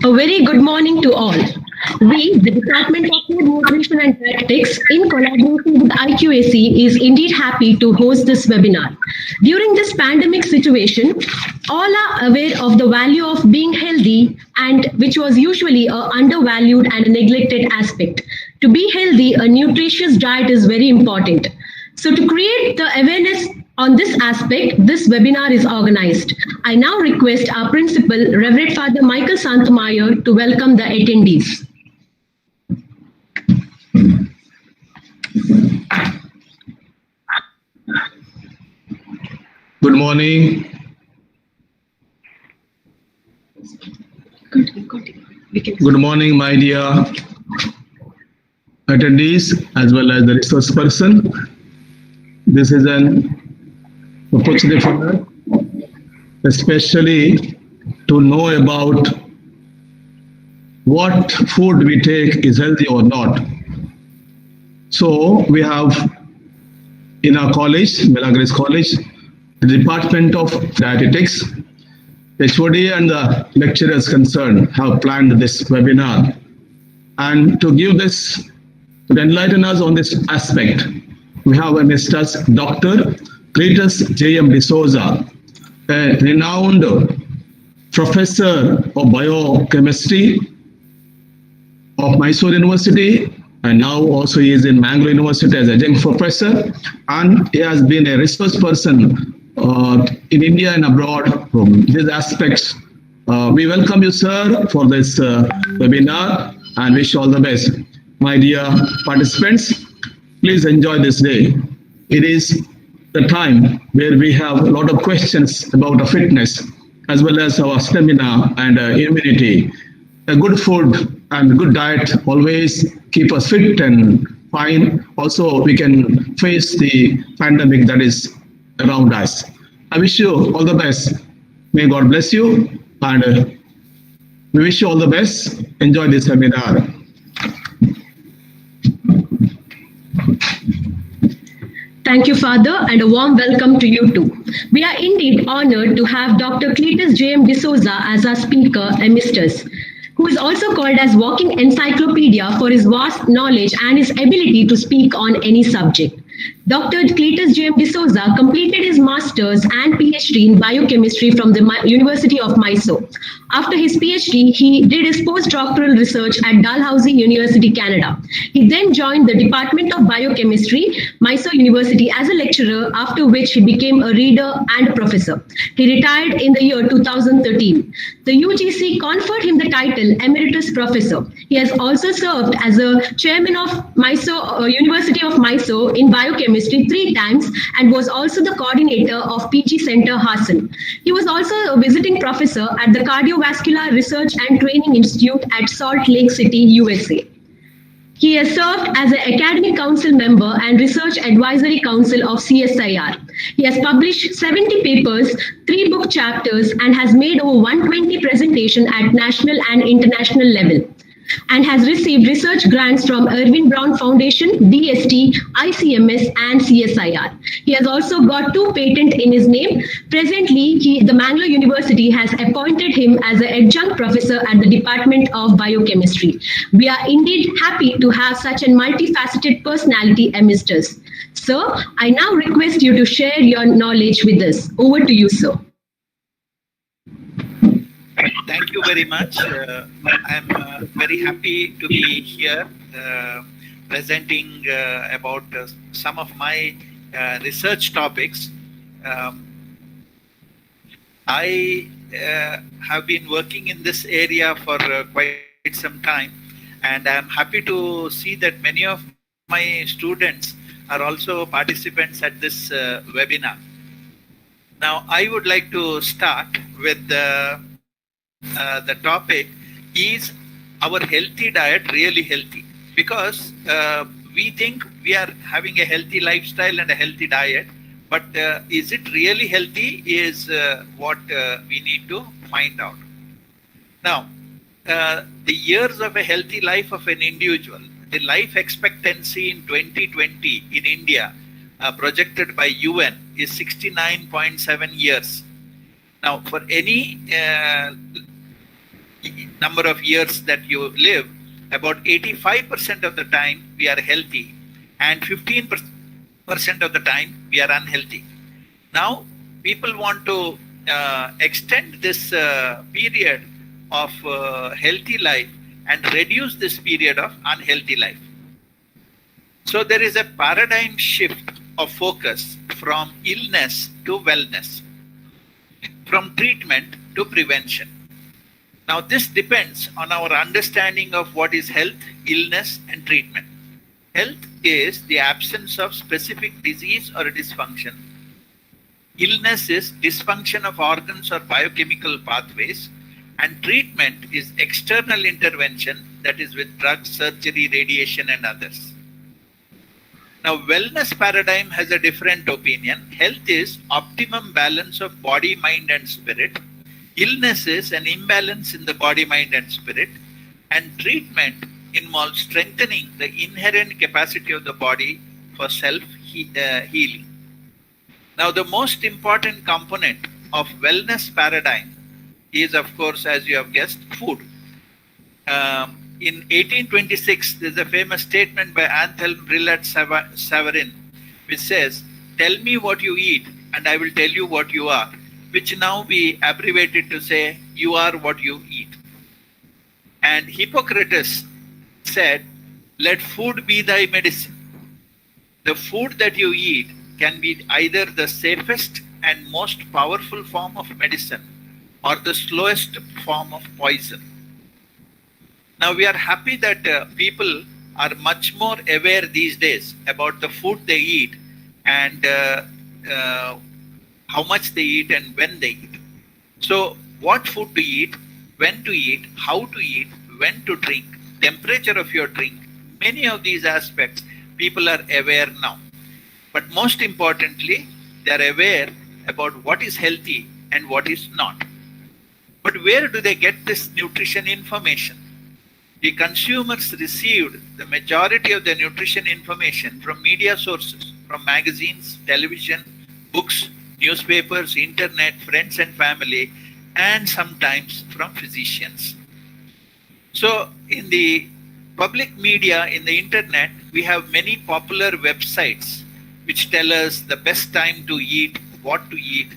A very good morning to all. We, the Department of Food Nutrition and Dietetics, in collaboration with IQAC, is indeed happy to host this webinar. During this pandemic situation, all are aware of the value of being healthy, and which was usually a undervalued and a neglected aspect. To be healthy, a nutritious diet is very important. So to create the awareness on this aspect, this webinar is organized. I now request our principal, Reverend Father Michael Santamayor, to welcome the attendees. Good morning. Good morning, my dear attendees, as well as the resource person. This is an opportunity for us, especially to know about what food we take is healthy or not. So we have in our college, Melagres College, the Department of Dietetics, HOD and the lecturers concerned have planned this webinar. And to give this, to enlighten us on this aspect, we have Mr. Dr. Cletus J.M. D'Souza, a renowned professor of biochemistry of Mysore University, and now also he is in Mangalore University as adjunct professor, and he has been a research person in India and abroad from these aspects. We welcome you, sir, for this webinar and wish you all the best. My dear participants, please enjoy this day. It is the time where we have a lot of questions about our fitness as well as our stamina and immunity. A good food and good diet always keep us fit and fine. Also, we can face the pandemic that is around us. I wish you all the best. May God bless you, and we wish you all the best. Enjoy this webinar. Thank you, Father, and a warm welcome to you too. We are indeed honored to have Dr. Cletus J.M. D'Souza as our speaker emeritus, who is also called as walking encyclopedia for his vast knowledge and his ability to speak on any subject. Dr. Cletus J.M. D'Souza completed his master's and PhD in biochemistry from the University of Mysore. After his PhD, he did his postdoctoral research at Dalhousie University, Canada. He then joined the Department of Biochemistry, Mysore University, as a lecturer, after which he became a reader and a professor. He retired in the year 2013. The UGC conferred him the title Emeritus Professor. He has also served as a chairman of Mysore University of Mysore in biochemistry 3 times and was also the coordinator of PG Center Hassan. He was also a visiting professor at the Cardiovascular Research and Training Institute at Salt Lake City, USA. He has served as an Academic Council member and Research Advisory Council of CSIR. He has published 70 papers, 3 book chapters, and has made over 120 presentations at national and international level, and has received research grants from Irving Brown Foundation, DST, ICMS, and CSIR. He has also got 2 patents in his name. Presently, the Mangalore University has appointed him as an adjunct professor at the Department of Biochemistry. We are indeed happy to have such a multifaceted personality amidst us. Sir, I now request you to share your knowledge with us. Over to you, sir. Thank you very much. I'm very happy to be here presenting about some of my research topics. I have been working in this area for quite some time, And I'm happy to see that many of my students are also participants at this webinar. Now, I would like to start with the topic, is our healthy diet really healthy? Because we think we are having a healthy lifestyle and a healthy diet, but is it really healthy is what we need to find out. Now, the years of a healthy life of an individual, the life expectancy in 2020 in India, projected by UN, is 69.7 years. Now, for any number of years that you live, about 85% of the time we are healthy and 15% of the time we are unhealthy. Now, people want to extend this period of healthy life and reduce this period of unhealthy life. So there is a paradigm shift of focus from illness to wellness, from treatment to prevention. Now this depends on our understanding of what is health, illness and treatment. Health is the absence of specific disease or dysfunction. Illness is dysfunction of organs or biochemical pathways. And treatment is external intervention, that is with drugs, surgery, radiation and others. Now, wellness paradigm has a different opinion. Health is optimum balance of body, mind and spirit. Illness is an imbalance in the body, mind and spirit. And treatment involves strengthening the inherent capacity of the body for self-healing. Now, the most important component of wellness paradigm is, of course, as you have guessed, food. In 1826, there's a famous statement by Anselm Brillat-Savarin, which says, "Tell me what you eat, and I will tell you what you are," which now we abbreviated to say, "You are what you eat." And Hippocrates said, "Let food be thy medicine." The food that you eat can be either the safest and most powerful form of medicine, or the slowest form of poison. Now we are happy that people are much more aware these days about the food they eat and how much they eat and when they eat. So what food to eat, when to eat, how to eat, when to drink, temperature of your drink, many of these aspects people are aware now. But most importantly, they are aware about what is healthy and what is not. But where do they get this nutrition information? The consumers received the majority of the nutrition information from media sources, from magazines, television, books, newspapers, internet, friends and family, and sometimes from physicians. So in the public media, in the internet, we have many popular websites which tell us the best time to eat, what to eat,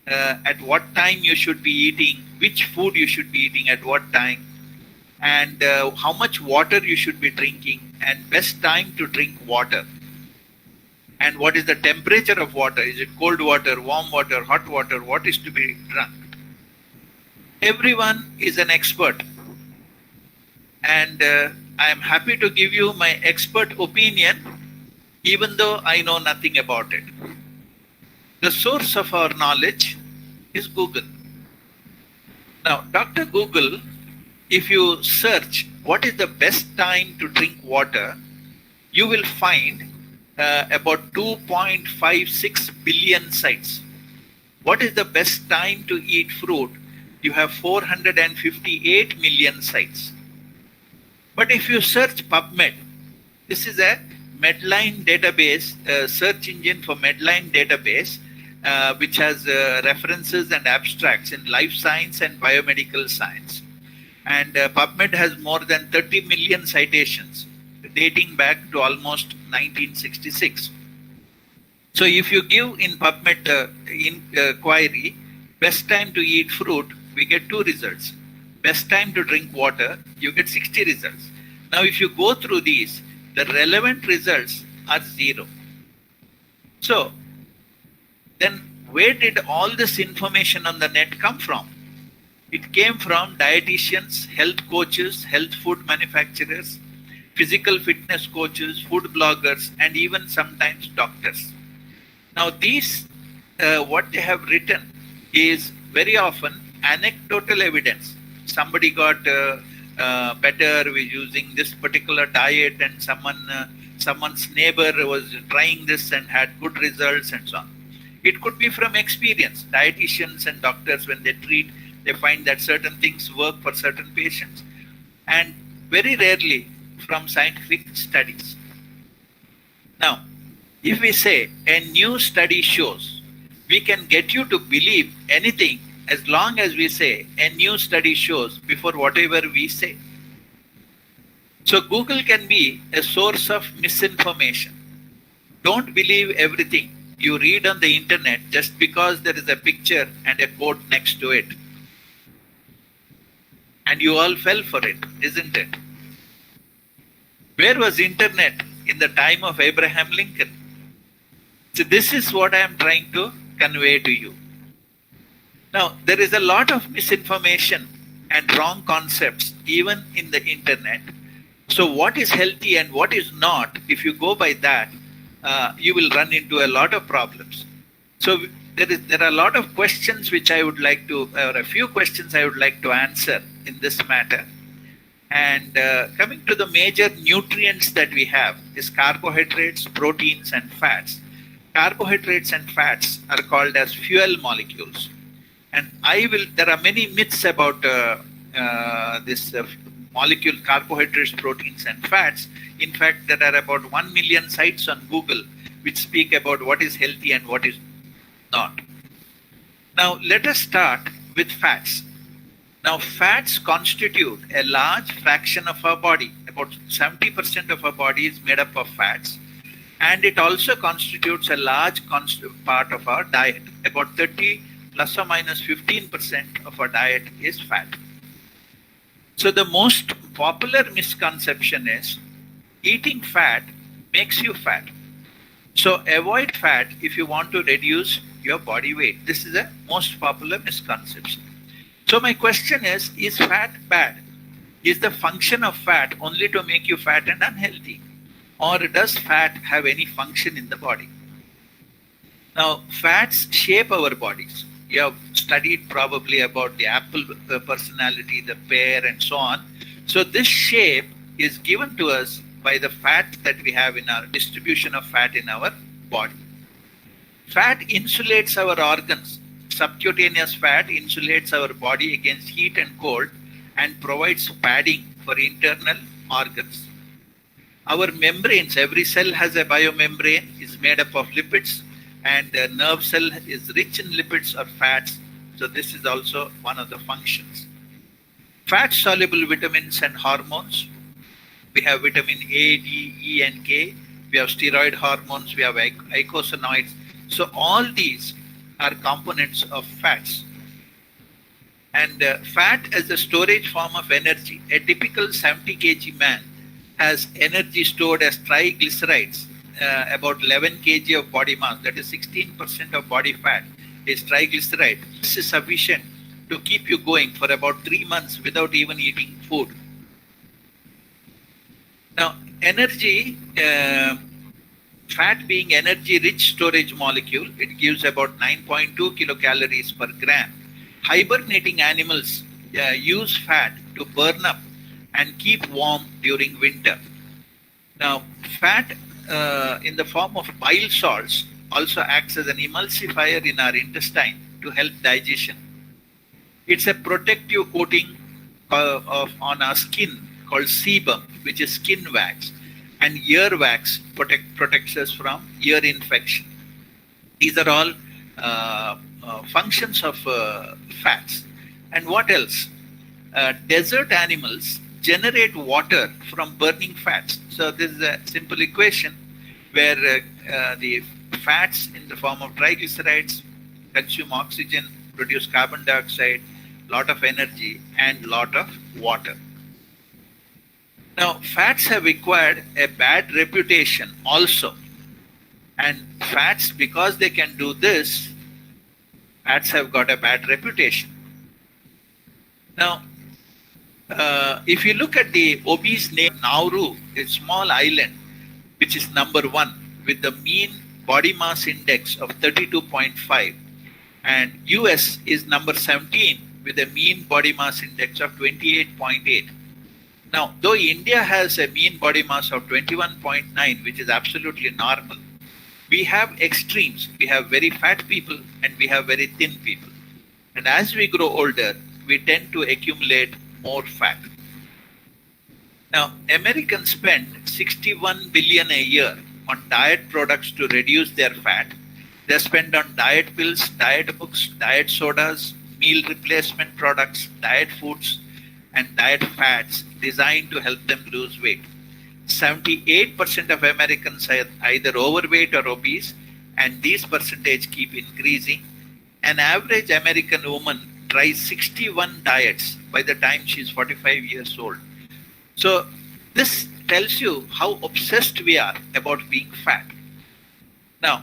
at what time you should be eating, which food you should be eating at what time, and how much water you should be drinking, and best time to drink water, and what is the temperature of water. Is it cold water, warm water, hot water, what is to be drunk? Everyone is an expert, and I am happy to give you my expert opinion even though I know nothing about it. The source of our knowledge is Google. Now, Dr. Google, if you search what is the best time to drink water, you will find about 2.56 billion sites. What is the best time to eat fruit? You have 458 million sites. But if you search PubMed, this is a Medline database, search engine for Medline database, which has references and abstracts in life science and biomedical science. And PubMed has more than 30 million citations dating back to almost 1966. So if you give in PubMed inquiry, best time to eat fruit, we get 2 results. Best time to drink water, you get 60 results. Now if you go through these, the relevant results are 0. So then where did all this information on the net come from? It came from dietitians, health coaches, health food manufacturers, physical fitness coaches, food bloggers, and even sometimes doctors. Now, these, what they have written is very often anecdotal evidence. Somebody got better with using this particular diet, and someone's neighbor was trying this and had good results, and so on. It could be from experience. Dietitians and doctors, when they treat, they find that certain things work for certain patients, and very rarely from scientific studies. Now, if we say a new study shows, we can get you to believe anything as long as we say a new study shows before whatever we say. So Google can be a source of misinformation. Don't believe everything you read on the internet just because there is a picture and a quote next to it. And you all fell for it, isn't it? Where was internet in the time of Abraham Lincoln? So this is what I am trying to convey to you. Now, there is a lot of misinformation and wrong concepts even in the internet. So what is healthy and what is not, if you go by that, you will run into a lot of problems. So there are a lot of questions which I would like to, or a few questions I would like to answer in this matter. And coming to the major nutrients that we have is carbohydrates, proteins, and fats. Carbohydrates and fats are called as fuel molecules. And there are many myths about this molecule, carbohydrates, proteins, and fats. In fact, there are about 1 million sites on Google which speak about what is healthy and what is not. Now, let us start with fats. Now, fats constitute a large fraction of our body. About 70% of our body is made up of fats. And it also constitutes a large part of our diet. About 30 plus or minus 15% of our diet is fat. So the most popular misconception is eating fat makes you fat. So avoid fat if you want to reduce your body weight. This is the most popular misconception. So my question is fat bad? Is the function of fat only to make you fat and unhealthy? Or does fat have any function in the body? Now, fats shape our bodies. You have studied probably about the apple personality, the pear, and so on. So this shape is given to us by the fat that we have in our distribution of fat in our body. Fat insulates our organs. Subcutaneous fat insulates our body against heat and cold and provides padding for internal organs. Our membranes, every cell has a biomembrane, is made up of lipids, and a nerve cell is rich in lipids or fats. So this is also one of the functions. Fat-soluble vitamins and hormones. We have vitamin A, D, E, and K. We have steroid hormones. We have eicosanoids. So all these are components of fats. And fat as a storage form of energy. A typical 70 kg man has energy stored as triglycerides, about 11 kg of body mass, that is 16% of body fat is triglyceride. This is sufficient to keep you going for about 3 months without even eating food. Now, energy, fat being energy-rich storage molecule, it gives about 9.2 kilocalories per gram. Hibernating animals use fat to burn up and keep warm during winter. Now, fat in the form of bile salts also acts as an emulsifier in our intestine to help digestion. It's a protective coating on our skin called sebum, which is skin wax, and ear wax protects us from ear infection. These are all functions of fats. And what else? Desert animals generate water from burning fats. So this is a simple equation where the fats in the form of triglycerides consume oxygen, produce carbon dioxide, lot of energy, and lot of water. Now, fats have acquired a bad reputation also. And fats, because they can do this, fats have got a bad reputation. Now, if you look at the obese nation, Nauru, a small island, which is number 1 with the mean body mass index of 32.5, and US is number 17 with a mean body mass index of 28.8. Now, though India has a mean body mass of 21.9, which is absolutely normal, we have extremes. We have very fat people and we have very thin people. And as we grow older, we tend to accumulate more fat. Now, Americans spend 61 billion a year on diet products to reduce their fat. They spend on diet pills, diet books, diet sodas, meal replacement products, diet foods, and diet fads designed to help them lose weight. 78% of Americans are either overweight or obese, and these percentages keep increasing. An average American woman tries 61 diets by the time she's 45 years old. So this tells you how obsessed we are about being fat. Now,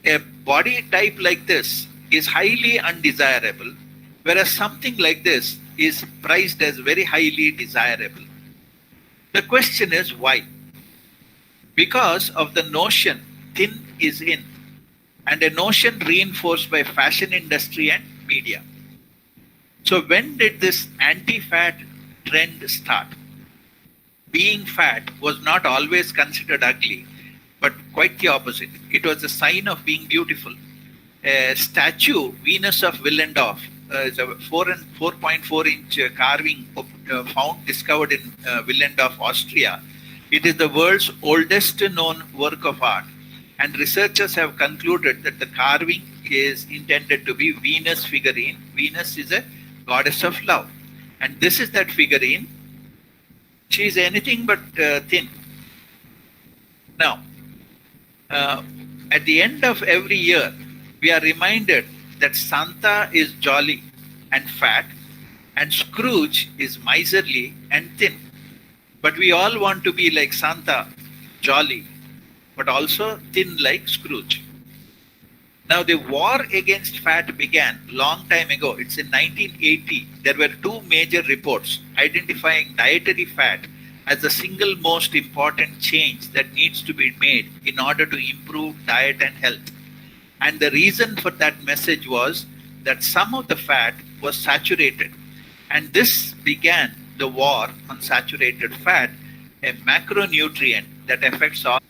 a body type like this is highly undesirable, whereas something like this is priced as very highly desirable. The question is why? Because of the notion thin is in, and a notion reinforced by fashion industry and media. So when did this anti-fat trend start? Being fat was not always considered ugly, but quite the opposite. It was a sign of being beautiful. A statue, Venus of Willendorf, is a 4.4-inch carving discovered in Willendorf, Austria. It is the world's oldest known work of art, and researchers have concluded that the carving is intended to be Venus figurine. Venus is a goddess of love, and this is that figurine. She is anything but thin. Now, at the end of every year, we are reminded that Santa is jolly and fat, and Scrooge is miserly and thin. But we all want to be like Santa, jolly, but also thin like Scrooge. Now, the war against fat began long time ago. It's in 1980. There were 2 major reports identifying dietary fat as the single most important change that needs to be made in order to improve diet and health. And the reason for that message was that some of the fat was saturated. And this began the war on saturated fat, a macronutrient that affects all.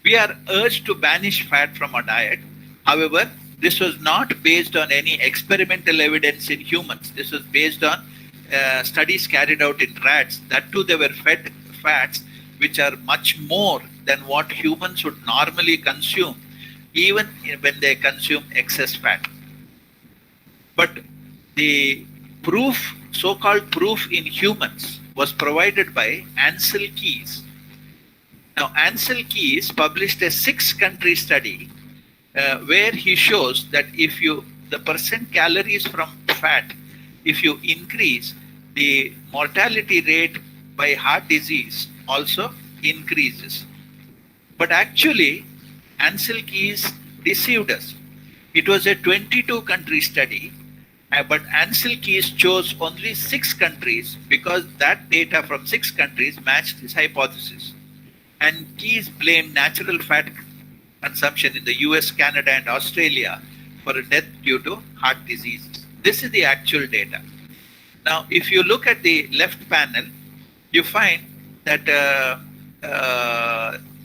We are urged to banish fat from our diet. However, this was not based on any experimental evidence in humans. This was based on studies carried out in rats. That too, they were fed fats which are much more than what humans would normally consume, even when they consume excess fat. But the proof, so-called proof in humans, was provided by Ansel Keys. Now, Ansel Keys published a 6-country study where he shows that if the percent calories from fat, if you increase, the mortality rate by heart disease also increases. But actually, Ansel Keys deceived us. It was a 22-country study, but Ansel Keys chose only 6 countries because that data from 6 countries matched his hypothesis. And Keys blamed natural fat consumption in the US, Canada, and Australia for a death due to heart diseases. This is the actual data. Now, if you look at the left panel, you find that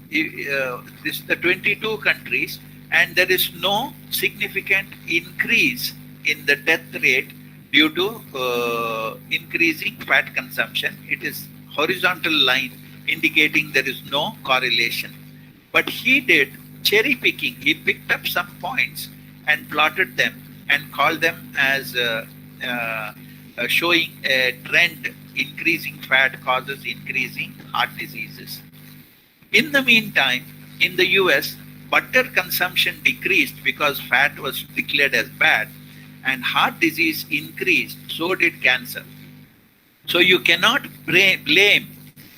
this is the 22 countries, and there is no significant increase in the death rate due to increasing fat consumption. It is horizontal line indicating there is no correlation. But he did cherry picking. He picked up some points and plotted them and called them as showing a trend. Increasing fat causes increasing heart diseases. In the meantime, in the US, butter consumption decreased because fat was declared as bad, and heart disease increased, so did cancer. So you cannot blame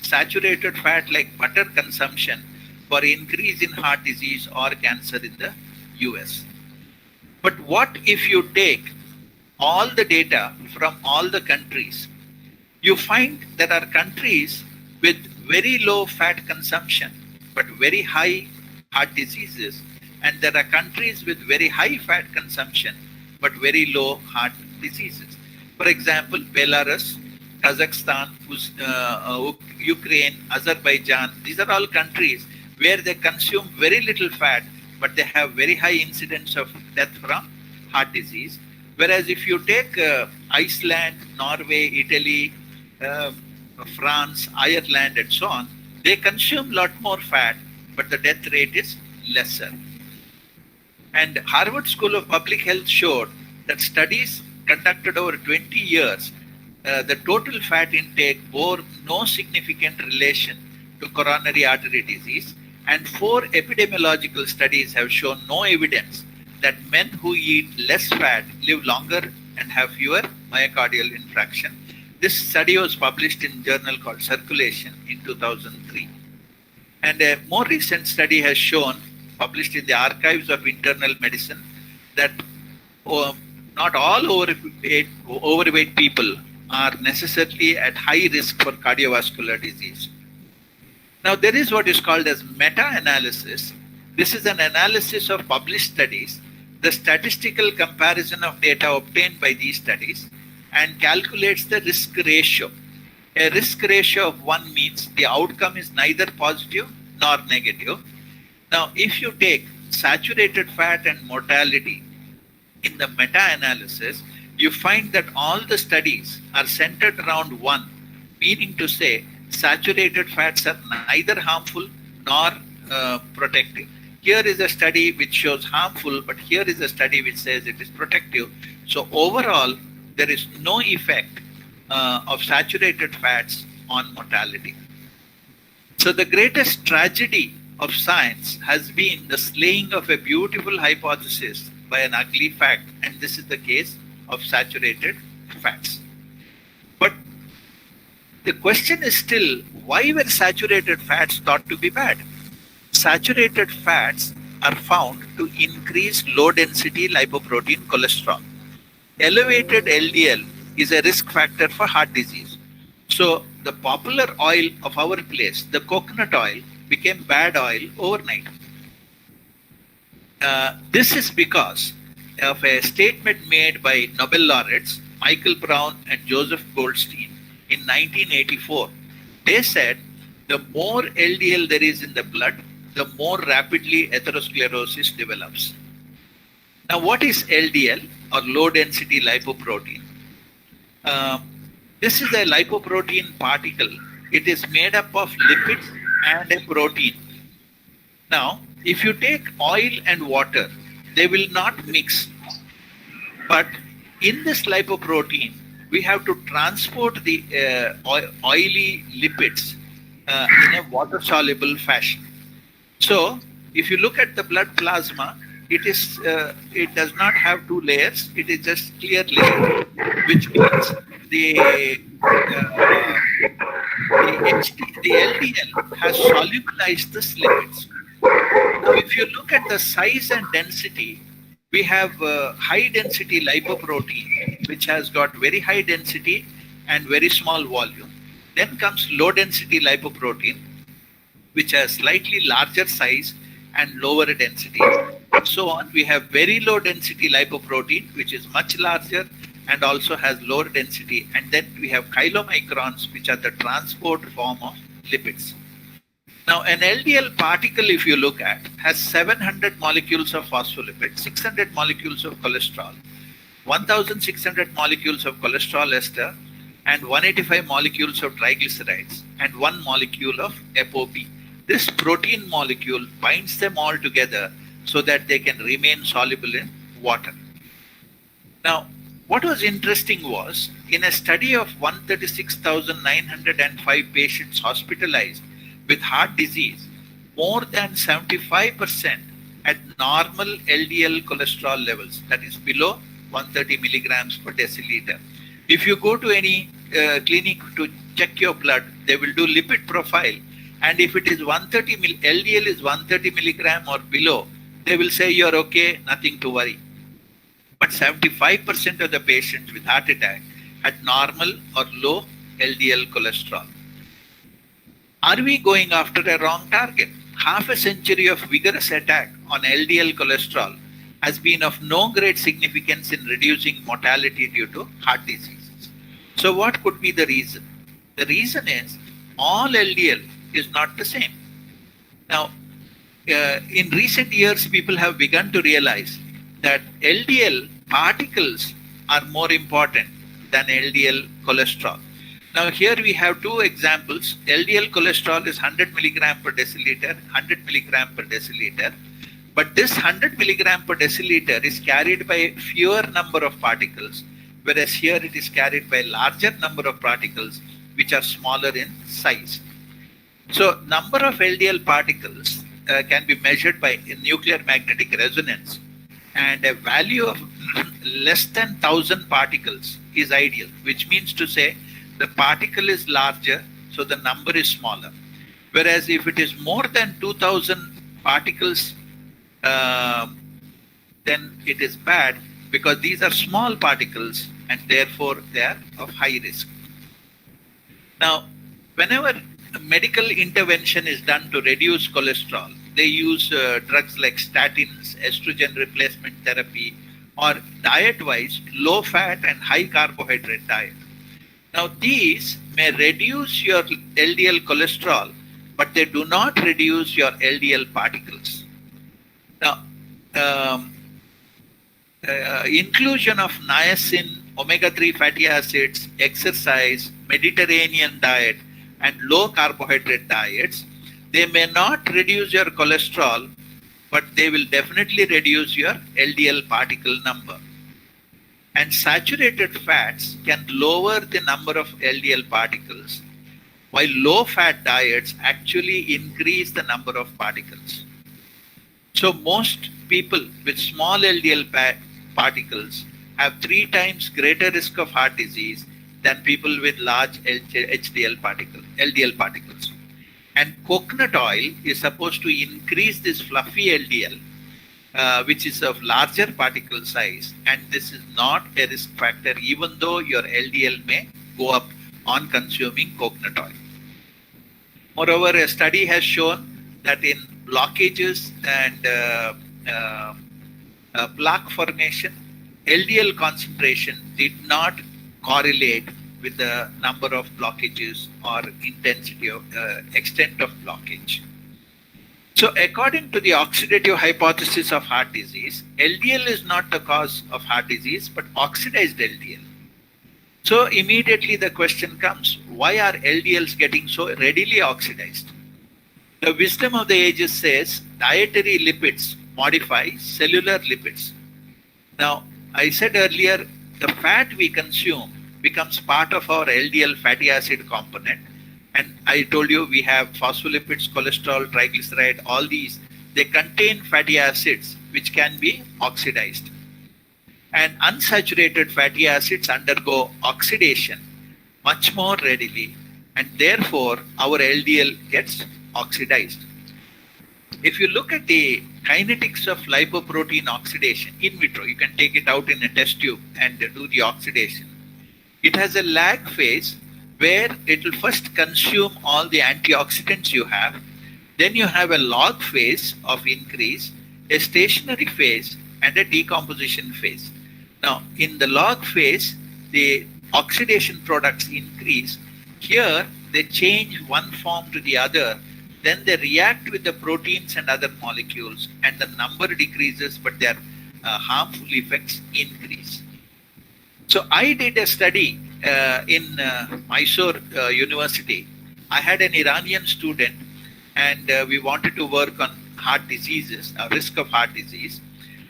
saturated fat like butter consumption for increase in heart disease or cancer in the US. But what if you take all the data from all the countries, you find there are countries with very low fat consumption but very high heart diseases, and there are countries with very high fat consumption but very low heart diseases. For example, Belarus, Kazakhstan, Ukraine, Azerbaijan, these are all countries where they consume very little fat but they have very high incidence of death from heart disease. Whereas if you take Iceland, Norway, Italy, France, Ireland, and so on, they consume a lot more fat, but the death rate is lesser. And Harvard School of Public Health showed that studies conducted over 20 years, the total fat intake bore no significant relation to coronary artery disease, and 4 epidemiological studies have shown no evidence that men who eat less fat live longer and have fewer myocardial infarction. This study was published in a journal called Circulation in 2003. And a more recent study has shown, published in the Archives of Internal Medicine, that not all overweight people are necessarily at high risk for cardiovascular disease. Now, there is what is called as meta-analysis. This is an analysis of published studies, the statistical comparison of data obtained by these studies, and calculates the risk ratio. A risk ratio of 1 means the outcome is neither positive nor negative. Now, if you take saturated fat and mortality in the meta-analysis, you find that all the studies are centered around 1, meaning to say saturated fats are neither harmful nor protective. Here is a study which shows harmful, but here is a study which says it is protective. So overall, there is no effect of saturated fats on mortality. So the greatest tragedy of science has been the slaying of a beautiful hypothesis by an ugly fact, and this is the case of saturated fats. But the question is still, why were saturated fats thought to be bad? Saturated fats are found to increase low-density lipoprotein cholesterol. Elevated LDL is a risk factor for heart disease. So the popular oil of our place, the coconut oil, became bad oil overnight. This is because of a statement made by Nobel laureates Michael Brown and Joseph Goldstein in 1984. They said the more LDL there is in the blood, the more rapidly atherosclerosis develops. Now, what is LDL, or low density lipoprotein? This is a lipoprotein particle. It is made up of lipids and a protein. Now, if you take oil and water, they will not mix. But in this lipoprotein, we have to transport the oily lipids in a water-soluble fashion. So, if you look at the blood plasma, it does not have 2 layers. It is just clear layer, which means the LDL has solubilized the lipids. Now, if you look at the size and density, we have high density lipoprotein, which has got very high density and very small volume. Then comes low density lipoprotein, which has slightly larger size and lower density. And so on, we have very low density lipoprotein, which is much larger and also has lower density. And then we have chylomicrons, which are the transport form of lipids. Now, an LDL particle, if you look at, has 700 molecules of phospholipids, 600 molecules of cholesterol, 1,600 molecules of cholesterol ester, and 185 molecules of triglycerides, and 1 molecule of ApoB. This protein molecule binds them all together so that they can remain soluble in water. Now, what was interesting was, in a study of 136,905 patients hospitalized with heart disease, more than 75% at normal LDL cholesterol levels, that is below 130 milligrams per deciliter. If you go to any clinic to check your blood, they will do lipid profile, and if it is 130 LDL is 130 milligram or below, they will say you're okay, nothing to worry. but 75% of the patients with heart attack had normal or low LDL cholesterol. Are we going after a wrong target? Half a century of vigorous attack on LDL cholesterol has been of no great significance in reducing mortality due to heart diseases. So what could be the reason? The reason is all LDL is not the same. Now, in recent years, people have begun to realize that LDL particles are more important than LDL cholesterol. Now here we have two examples. LDL cholesterol is 100 milligram per deciliter, 100 milligram per deciliter. But this 100 milligram per deciliter is carried by a fewer number of particles, whereas here it is carried by a larger number of particles which are smaller in size. So number of LDL particles can be measured by nuclear magnetic resonance, and a value of less than 1000 particles is ideal, which means to say the particle is larger, so the number is smaller. Whereas if it is more than 2000 particles, then it is bad, because these are small particles and therefore they are of high risk. Now, whenever medical intervention is done to reduce cholesterol, they use drugs like statins, estrogen replacement therapy, or diet-wise low fat and high carbohydrate diet. Now these may reduce your LDL cholesterol, but they do not reduce your LDL particles. Now, inclusion of niacin, omega-3 fatty acids, exercise, Mediterranean diet, and low carbohydrate diets, they may not reduce your cholesterol, but they will definitely reduce your LDL particle number. And saturated fats can lower the number of LDL particles, while low-fat diets actually increase the number of particles. So most people with small LDL particles have 3 times greater risk of heart disease than people with large LDL particles. And coconut oil is supposed to increase this fluffy LDL, which is of larger particle size, and this is not a risk factor even though your LDL may go up on consuming coconut oil. Moreover, a study has shown that in blockages and plaque formation, LDL concentration did not correlate with the number of blockages or intensity of extent of blockage. So according to the oxidative hypothesis of heart disease, LDL is not the cause of heart disease, but oxidized LDL. So immediately the question comes, why are LDLs getting so readily oxidized? The wisdom of the ages says dietary lipids modify cellular lipids. Now, I said earlier, the fat we consume becomes part of our LDL fatty acid component. And I told you we have phospholipids, cholesterol, triglyceride, all these. They contain fatty acids which can be oxidized. And unsaturated fatty acids undergo oxidation much more readily, and therefore our LDL gets oxidized. If you look at the kinetics of lipoprotein oxidation in vitro, you can take it out in a test tube and do the oxidation. It has a lag phase where it will first consume all the antioxidants you have, then you have a log phase of increase, a stationary phase, and a decomposition phase. Now, in the log phase, the oxidation products increase. Here, they change one form to the other, then they react with the proteins and other molecules, and the number decreases, but their harmful effects increase. So I did a study in Mysore University. I had an Iranian student, and we wanted to work on heart diseases, risk of heart disease.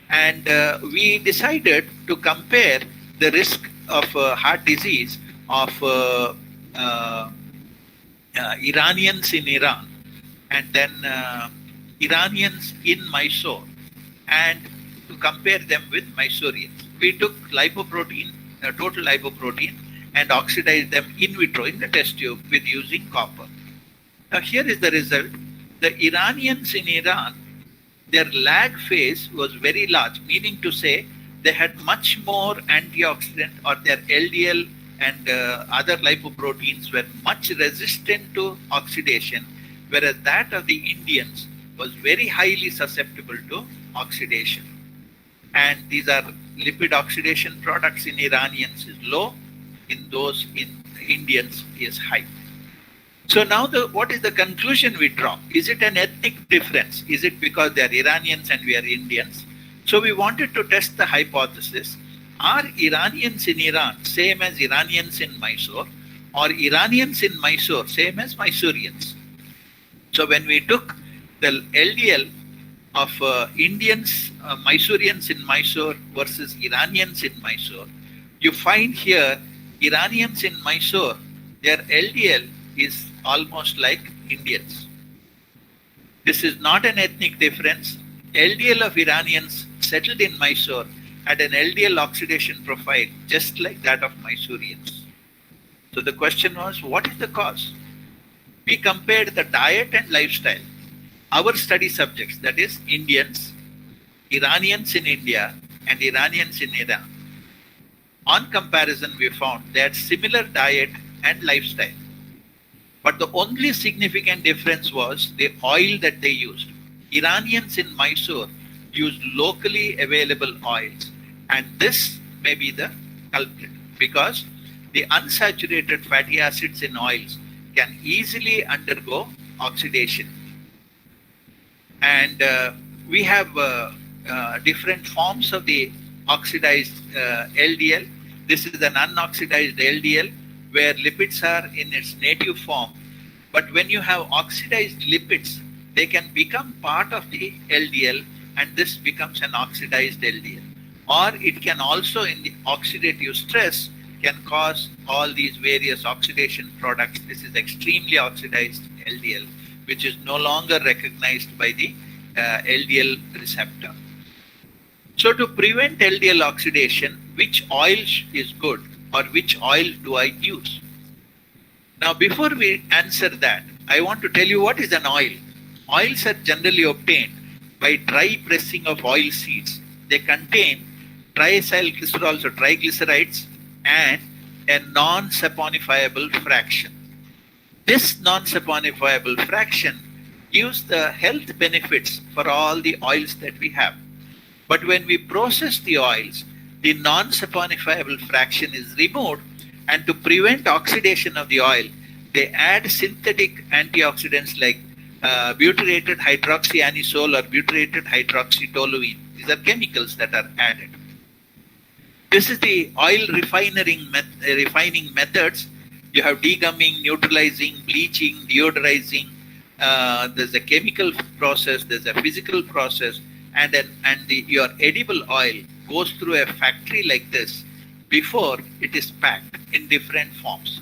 And we decided to compare the risk of heart disease of Iranians in Iran and then Iranians in Mysore, and to compare them with Mysoreans. We took lipoprotein, total lipoprotein, and oxidized them in vitro in the test tube with using copper. Now here is the result. The Iranians in Iran, their lag phase was very large, meaning to say they had much more antioxidant, or their LDL and other lipoproteins were much resistant to oxidation, whereas that of the Indians was very highly susceptible to oxidation. And these are lipid oxidation products in Iranians is low, in those in Indians is high. So now what is the conclusion we draw? Is it an ethnic difference? Is it because they are Iranians and we are Indians? So we wanted to test the hypothesis. Are Iranians in Iran same as Iranians in Mysore, or Iranians in Mysore same as Mysoreans? So when we took the LDL of Indians, Mysoreans in Mysore versus Iranians in Mysore, you find here Iranians in Mysore, their LDL is almost like Indians. This is not an ethnic difference. LDL of Iranians settled in Mysore had an LDL oxidation profile just like that of Mysoreans. So the question was, what is the cause? We compared the diet and lifestyle. Our study subjects, that is Indians, Iranians in India, and Iranians in Iran. On comparison, we found they had similar diet and lifestyle. But the only significant difference was the oil that they used. Iranians in Mysore used locally available oils, and this may be the culprit, because the unsaturated fatty acids in oils can easily undergo oxidation. And we have different forms of the oxidized LDL. This is an unoxidized LDL where lipids are in its native form. But when you have oxidized lipids, they can become part of the LDL, and this becomes an oxidized LDL. Or it can also, in the oxidative stress, can cause all these various oxidation products. This is extremely oxidized LDL, which is no longer recognized by the LDL receptor. So to prevent LDL oxidation, which oil is good, or which oil do I use? Now, before we answer that, I want to tell you what is an oil. Oils are generally obtained by dry pressing of oil seeds. They contain triacylglycerols or triglycerides and a non-saponifiable fraction. This non-saponifiable fraction gives the health benefits for all the oils that we have. But when we process the oils, the non-saponifiable fraction is removed, and to prevent oxidation of the oil, they add synthetic antioxidants like butyrated hydroxyanisole or butyrated hydroxytoluene. These are chemicals that are added. This is the oil refining methods. You have degumming, neutralizing, bleaching, deodorizing. There's a chemical process, there's a physical process, and your edible oil goes through a factory like this before it is packed in different forms.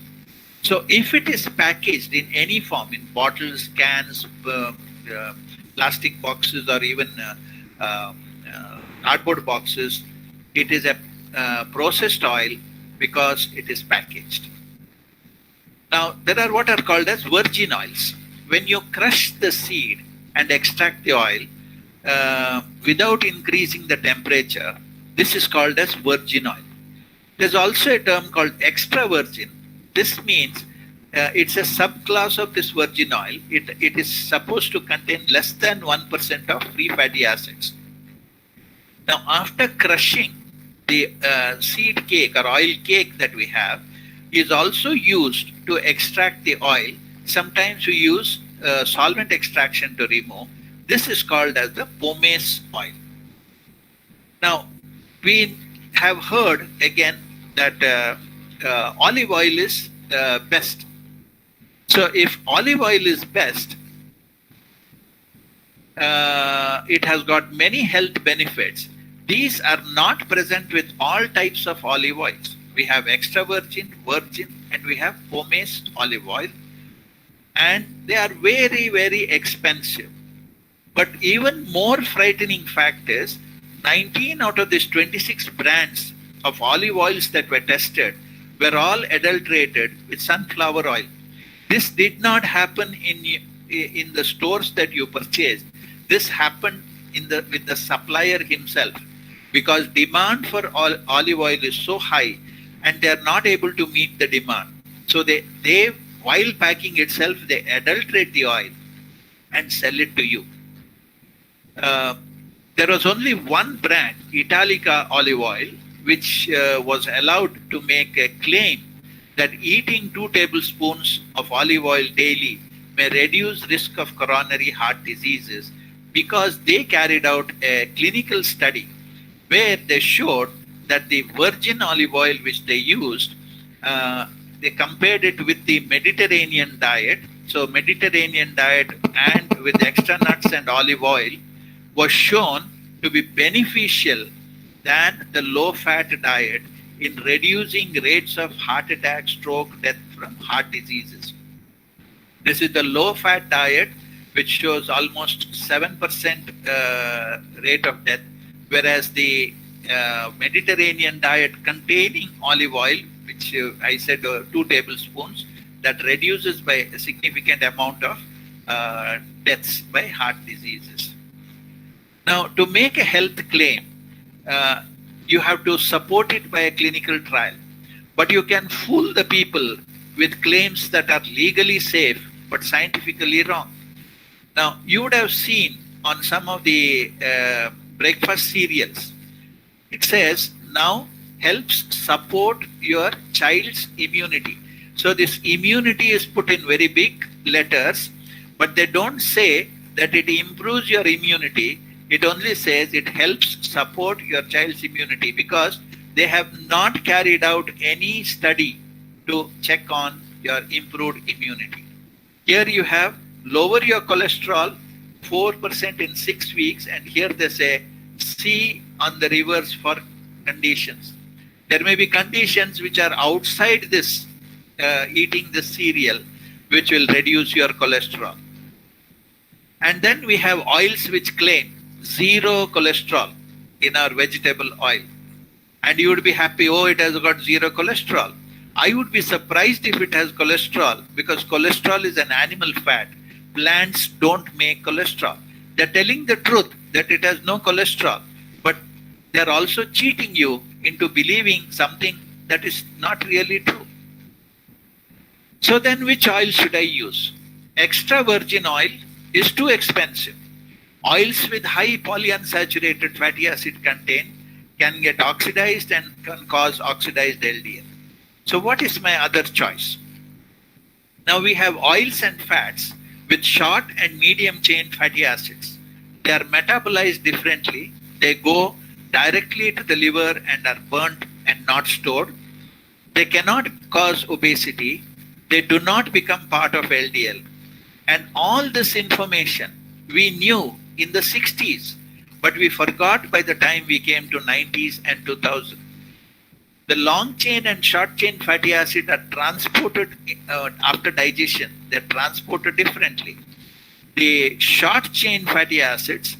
So if it is packaged in any form, in bottles, cans, plastic boxes, or even cardboard boxes, it is a processed oil because it is packaged. Now, there are what are called as virgin oils. When you crush the seed and extract the oil without increasing the temperature, this is called as virgin oil. There's also a term called extra virgin. This means it's a subclass of this virgin oil. It is supposed to contain less than 1% of free fatty acids. Now, after crushing, the seed cake or oil cake that we have is also used to extract the oil. Sometimes we use solvent extraction to remove. This is called as the pomace oil. Now, we have heard again that olive oil is best. So if olive oil is best, it has got many health benefits. These are not present with all types of olive oils. We have extra virgin, virgin, and we have pomace olive oil. And they are very, very expensive. But even more frightening fact is 19 out of these 26 brands of olive oils that were tested were all adulterated with sunflower oil. This did not happen in the stores that you purchased. This happened with the supplier himself, because demand for olive oil is so high and they are not able to meet the demand. So they while packing itself, they adulterate the oil and sell it to you. There was only one brand, Italica olive oil, which was allowed to make a claim that eating 2 tablespoons of olive oil daily may reduce risk of coronary heart diseases, because they carried out a clinical study where they showed that the virgin olive oil which they used, they compared it with the Mediterranean diet. So Mediterranean diet and with extra nuts and olive oil was shown to be beneficial than the low-fat diet in reducing rates of heart attack, stroke, death from heart diseases. This is the low-fat diet, which shows almost 7% rate of death, whereas the Mediterranean diet containing olive oil, which I said 2 tablespoons, that reduces by a significant amount of deaths by heart diseases. Now, to make a health claim, you have to support it by a clinical trial. But you can fool the people with claims that are legally safe but scientifically wrong. Now, you would have seen on some of the breakfast cereals, it says now helps support your child's immunity. So this immunity is put in very big letters, but they don't say that it improves your immunity. It only says it helps support your child's immunity, because they have not carried out any study to check on your improved immunity. Here you have lower your cholesterol 4% in 6 weeks, and here they say see on the reverse for conditions. There may be conditions which are outside this eating this cereal which will reduce your cholesterol. And then we have oils which claim 0 cholesterol in our vegetable oil. And you would be happy, oh, it has got 0 cholesterol. I would be surprised if it has cholesterol, because cholesterol is an animal fat. Plants don't make cholesterol. They're telling the truth that it has no cholesterol, but they're also cheating you into believing something that is not really true. So then which oil should I use? Extra virgin oil is too expensive. Oils with high polyunsaturated fatty acid content can get oxidized and can cause oxidized LDL. So what is my other choice? Now we have oils and fats with short and medium chain fatty acids. They are metabolized differently. They go directly to the liver and are burnt and not stored. They cannot cause obesity. They do not become part of LDL. And all this information we knew in the 60s, but we forgot by the time we came to 90s and 2000. The long chain and short chain fatty acid are transported after digestion. They're transported differently. The short chain fatty acids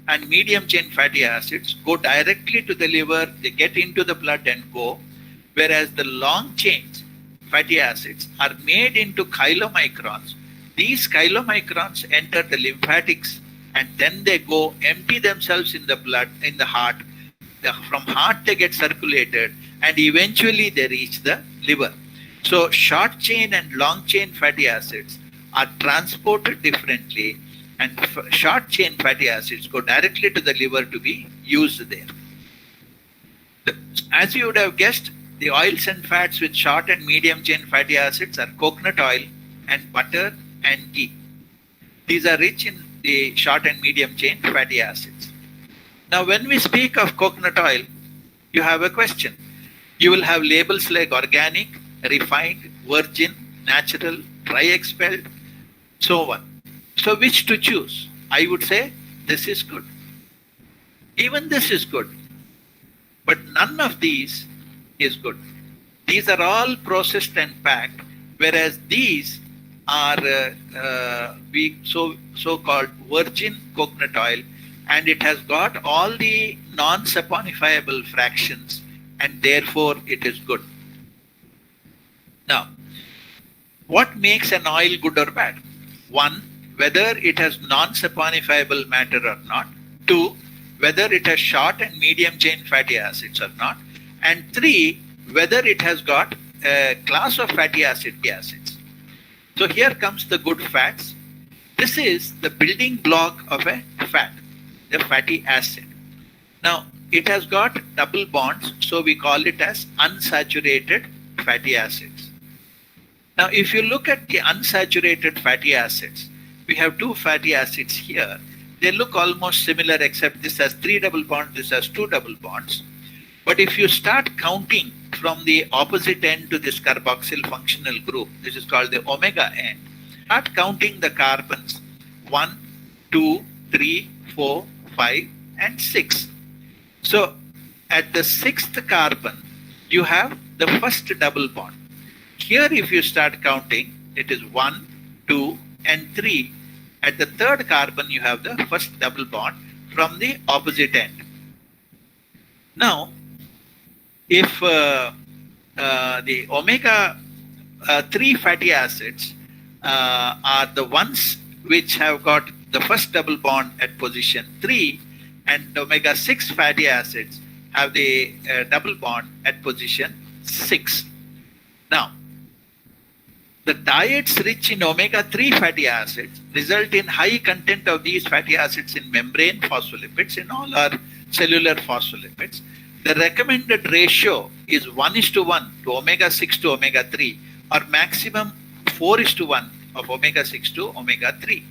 and medium chain fatty acids go directly to the liver, they get into the blood and go, whereas the long chain fatty acids are made into chylomicrons. These chylomicrons enter the lymphatics and then they go empty themselves in the blood, in the heart. From heart they get circulated and eventually they reach the liver. So short chain and long chain fatty acids are transported differently, and short chain fatty acids go directly to the liver to be used there. As you would have guessed, the oils and fats with short and medium chain fatty acids are coconut oil and butter and ghee. These are rich in the short and medium chain fatty acids. Now when we speak of coconut oil, you have a question. You will have labels like organic, refined, virgin, natural, dry expelled, so on. So which to choose? I would say this is good. Even this is good. But none of these is good. These are all processed and packed, whereas these are so-called virgin coconut oil, and it has got all the non-saponifiable fractions, and therefore it is good. Now, what makes an oil good or bad? One, whether it has non-saponifiable matter or not. Two, whether it has short and medium chain fatty acids or not, and 3, whether it has got a class of fatty acids. So here comes the good fats. This is the building block of a fat, the fatty acid. Now, it has got double bonds, so we call it as unsaturated fatty acids. Now, if you look at the unsaturated fatty acids, we have 2 fatty acids here. They look almost similar, except this has 3 double bonds, this has 2 double bonds. But if you start counting from the opposite end to this carboxyl functional group, this is called the omega end, start counting the carbons 1, 2, 3, 4, 5, and 6. So at the 6th carbon, you have the first double bond. Here, if you start counting, it is 1, 2, and 3. At the 3rd carbon, you have the first double bond from the opposite end. Now, if the omega 3 fatty acids are the ones which have got the first double bond at position 3, and omega 6 fatty acids have the double bond at position 6. Now, the diets rich in omega 3 fatty acids result in high content of these fatty acids in membrane phospholipids, in all our cellular phospholipids. The recommended ratio is 1:1 to omega 6 to omega 3, or maximum 4:1 of omega 6 to omega 3.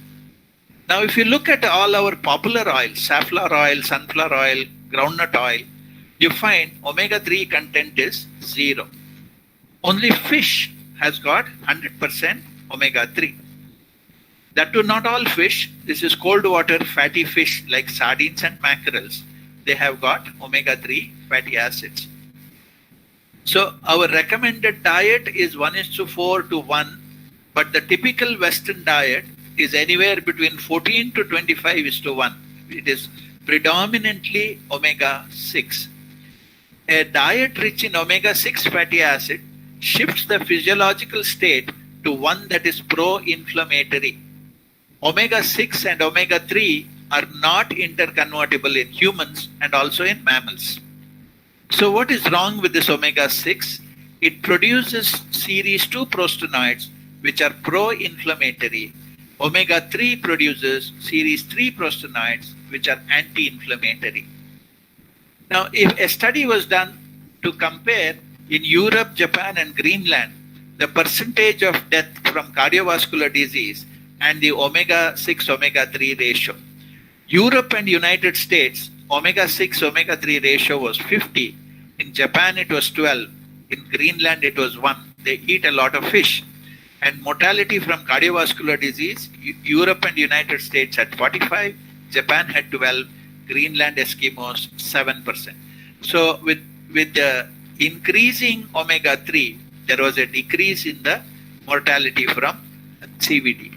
Now, if you look at all our popular oils, safflower oil, sunflower oil, groundnut oil, you find omega 3 content is 0. Only fish has got 100% omega 3. That too, not all fish. This is cold water fatty fish like sardines and mackerels. They have got omega 3 fatty acids. So our recommended diet is 1:4 to 1, but the typical Western diet is anywhere between 14 to 25:1. It is predominantly omega 6. A diet rich in omega 6 fatty acid shifts the physiological state to one that is pro-inflammatory. Omega 6 and omega 3 are not interconvertible in humans and also in mammals. So what is wrong with this omega 6? It produces series 2 prostanoids which are pro-inflammatory. Omega 3 produces series 3 prostanoids which are anti-inflammatory. Now, if a study was done to compare in Europe, Japan, and Greenland the percentage of death from cardiovascular disease and the omega 6 omega 3 ratio, Europe and United States, omega 6 omega 3 ratio was 50. In Japan it was 12. In Greenland it was 1. They eat a lot of fish. And mortality from cardiovascular disease, Europe and United States had 45, Japan had 12, Greenland Eskimos 7%. So with the increasing omega 3, there was a decrease in the mortality from CVD.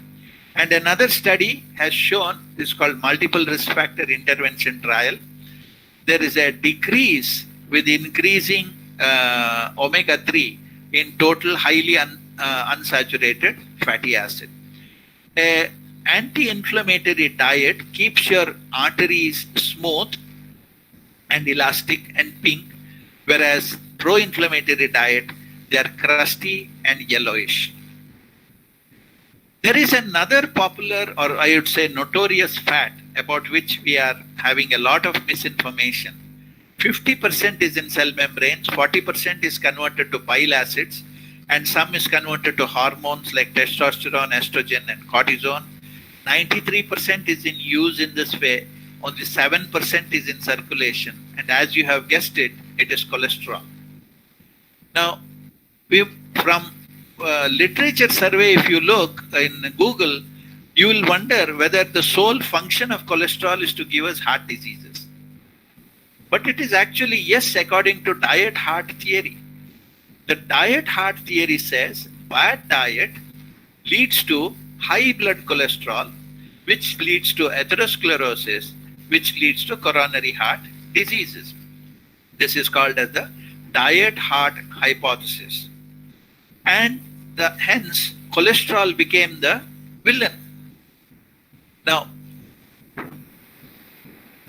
And another study has shown, this is called multiple risk factor intervention trial, there is a decrease with increasing omega 3 in total highly unsaturated fatty acid. An anti-inflammatory diet keeps your arteries smooth and elastic and pink, whereas pro-inflammatory diet, they are crusty and yellowish. There is another popular, or I would say notorious fat about which we are having a lot of misinformation. 50% is in cell membranes, 40% is converted to bile acids, and some is converted to hormones like testosterone, estrogen, and cortisone. 93% is in use in this way, only 7% is in circulation, and as you have guessed it, it is cholesterol. Now, from literature survey, if you look in Google, you will wonder whether the sole function of cholesterol is to give us heart diseases. But it is actually yes, according to diet heart theory. The diet heart theory says bad diet leads to high blood cholesterol, which leads to atherosclerosis, which leads to coronary heart diseases. This is called as the diet heart hypothesis. And hence cholesterol became the villain. Now,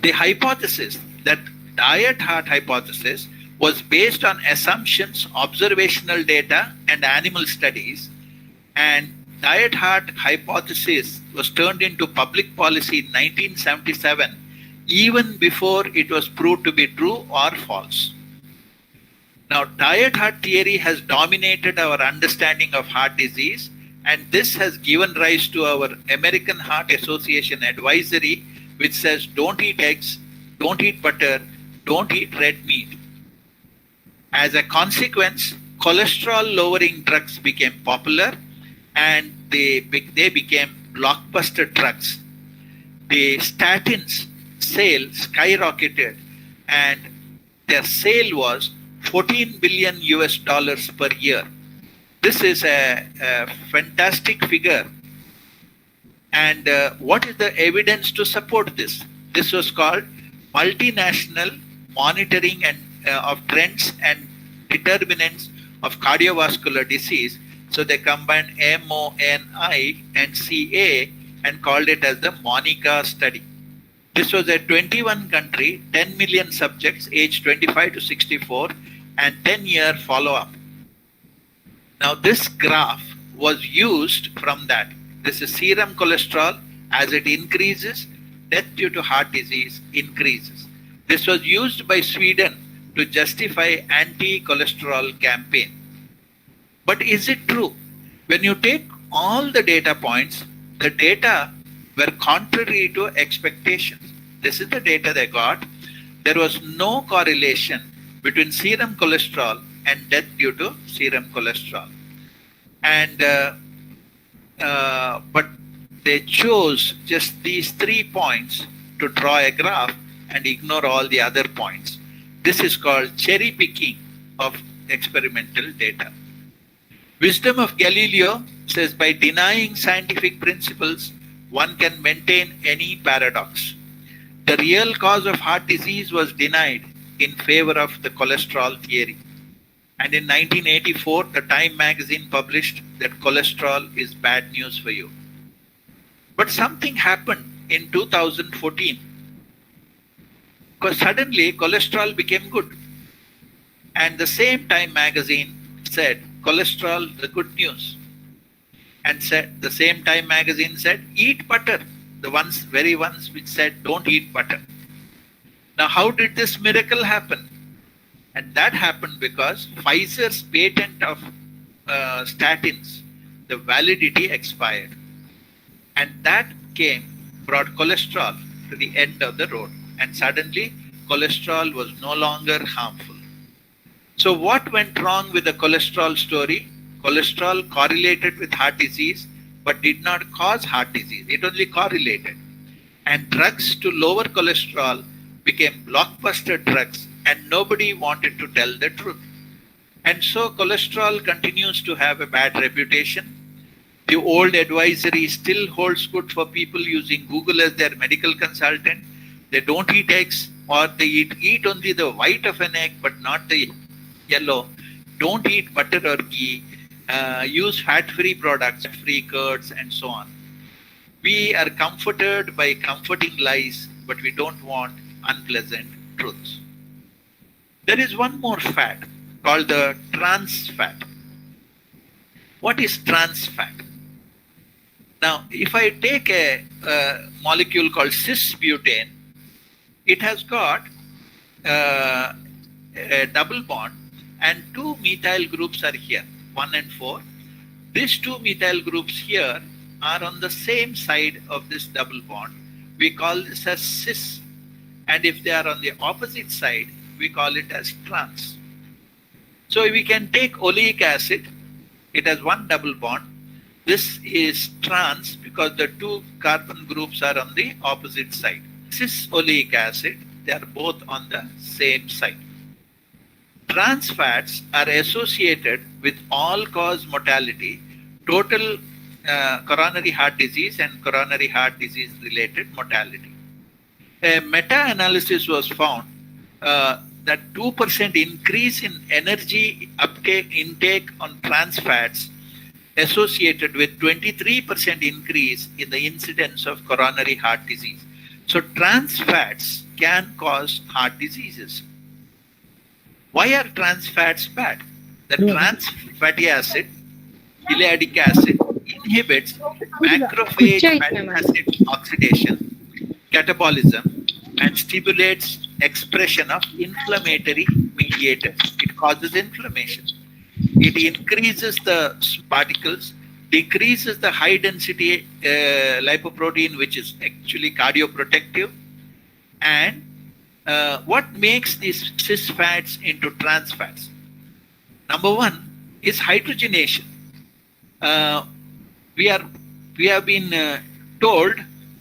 The hypothesis, that diet heart hypothesis, was based on assumptions, observational data, and animal studies. And diet heart hypothesis was turned into public policy in 1977, even before it was proved to be true or false. Now, diet heart theory has dominated our understanding of heart disease, and this has given rise to our American Heart Association advisory, which says don't eat eggs, don't eat butter, don't eat red meat. As a consequence, cholesterol-lowering drugs became popular, and they became blockbuster drugs. The statins sale skyrocketed, and their sale was $14 billion US per year. This is a fantastic figure. And what is the evidence to support this? This was called multinational monitoring and of trends and determinants of cardiovascular disease. So they combined MONI and CA and called it as the MONICA study. This was a 21 country, 10 million subjects aged 25 to 64 and 10-year follow-up. Now this graph was used from that. This is serum cholesterol. As it increases, death due to heart disease increases. This was used by Sweden to justify anti-cholesterol campaign. But is it true? When you take all the data points, the data were contrary to expectations. This is the data they got. There was no correlation between serum cholesterol and death due to serum cholesterol. And but they chose just these 3 points to draw a graph and ignore all the other points. This is called cherry picking of experimental data. Wisdom of Galileo says, by denying scientific principles, one can maintain any paradox. The real cause of heart disease was denied in favor of the cholesterol theory. And in 1984, the Time magazine published that cholesterol is bad news for you. But something happened in 2014. Because suddenly cholesterol became good. And the same Time magazine said, cholesterol, the good news. And said, the same Time magazine said, eat butter. The very ones which said, don't eat butter. Now, how did this miracle happen? And that happened because Pfizer's patent of statins, the validity expired. And that brought cholesterol to the end of the road. And suddenly, cholesterol was no longer harmful. So what went wrong with the cholesterol story? Cholesterol correlated with heart disease, but did not cause heart disease. It only correlated. And drugs to lower cholesterol became blockbuster drugs, and nobody wanted to tell the truth. And so cholesterol continues to have a bad reputation. The old advisory still holds good for people using Google as their medical consultant. They don't eat eggs, or they eat only the white of an egg but not the yellow. Don't eat butter or ghee. Use fat-free products, fat-free curds, and so on. We are comforted by comforting lies, but we don't want unpleasant truths. There is one more fat called the trans fat. What is trans fat? Now, if I take a molecule called cis-butane, it has got a double bond, and 2 methyl groups are here, 1 and 4. These 2 methyl groups here are on the same side of this double bond. We call this as cis. And if they are on the opposite side, we call it as trans. So we can take oleic acid. It has 1 double bond. This is trans because the 2 carbon groups are on the opposite side. Cis oleic acid, they are both on the same side. Trans fats are associated with all-cause mortality, total coronary heart disease and coronary heart disease related mortality. A meta-analysis was found that 2% increase in energy intake on trans fats associated with 23% increase in the incidence of coronary heart disease. So trans fats can cause heart diseases. Why are trans fats bad? The trans fatty acid, ileic acid, inhibits macrophage fatty acid oxidation, catabolism, and stimulates expression of inflammatory mediators. It causes inflammation. It increases the particles, decreases the high density lipoprotein, which is actually cardioprotective. And what makes these cis fats into trans fats? Number one is hydrogenation. We have been told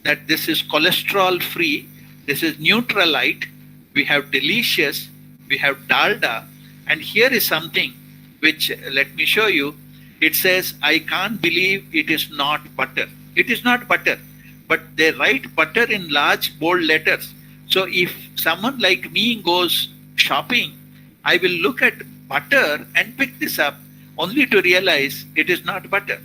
that this is cholesterol free, this is Nutrilite, we have delicious, we have dalda, and here is something which, let me show you. It says, I can't believe it is not butter. It is not butter, but they write butter in large bold letters. So if someone like me goes shopping, I will look at butter and pick this up only to realize it is not butter.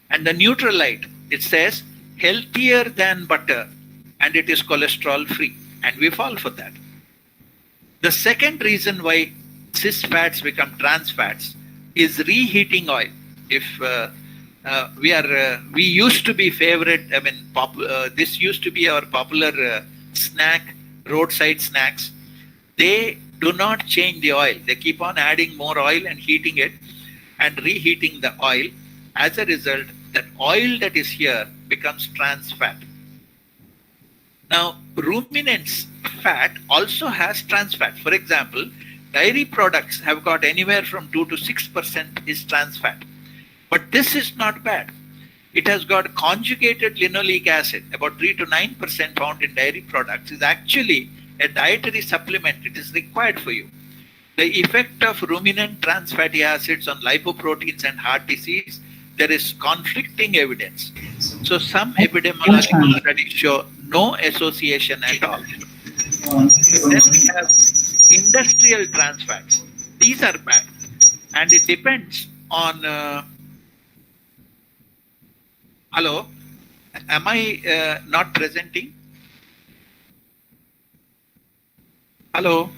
And the Nutrilite, it says healthier than butter and it is cholesterol free, and we fall for that. The second reason why cis fats become trans fats is reheating oil. If we used to be favorite, this used to be our popular snack, roadside snacks. They do not change the oil. They keep on adding more oil and heating it and reheating the oil. As a result, that oil that is here becomes trans fat. Now, ruminants fat also has trans fat. For example, dairy products have got anywhere from 2 to 6% is trans fat. But this is not bad. It has got conjugated linoleic acid, about 3 to 9% found in dairy products, is actually a dietary supplement. It is required for you. The effect of ruminant trans fatty acids on lipoproteins and heart disease, there is conflicting evidence. So some epidemiological studies show no association at all. Then we have industrial trans fats. These are bad. And it depends on... hello? Am I not presenting? Hello?